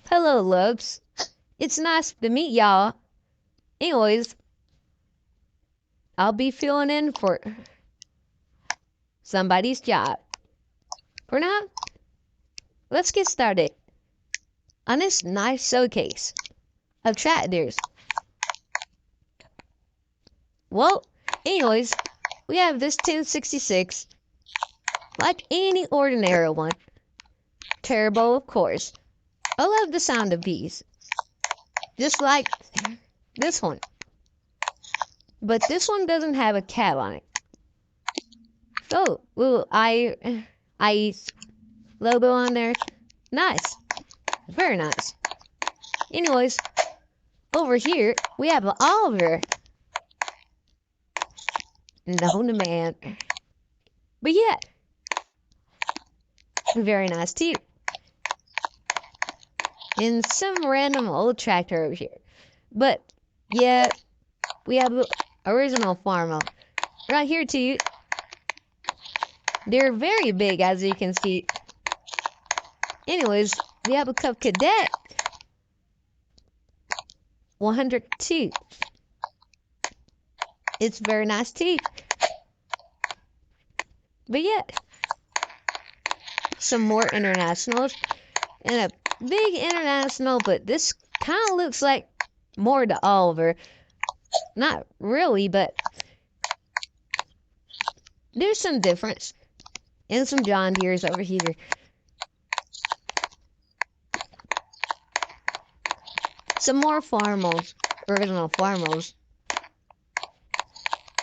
Hello, loves. It's nice to meet y'all. Anyways, I'll be filling in for somebody's job. For now, let's get started on this nice showcase of tractors. Well, anyways, we have this 1066, like any ordinary one. Turbo, of course. I love the sound of these, just like this one. But this one doesn't have a cat on it. So, little ICE logo on there. Nice. Very nice. Anyways, over here, we have Oliver. No, the man. But yeah, very nice too. And some random old tractor over here. But yeah, we have the original Farmer right here too. They're very big, as you can see. Anyways, we have a Cub Cadet 102. It's very nice too. But yeah, some more internationals and a big international, but this kind of looks like more to Oliver. Not really, but there's some difference. And some John Deere's over here. Some more Farmals, original Farmals.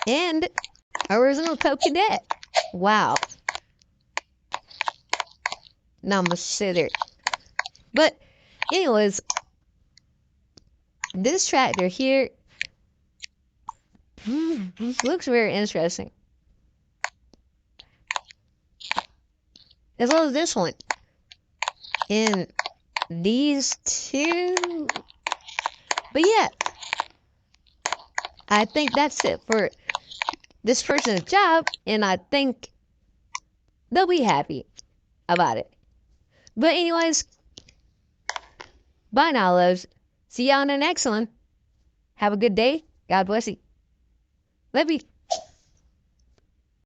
And original Cub Cadet. Wow. Namaste. But anyways, this tractor here looks very interesting. As well as this one. And these two. But yeah, I think that's it for this person's job, and I think they'll be happy about it. But anyways, bye now, loves. See you on the next one. Have a good day. God bless you. Love you.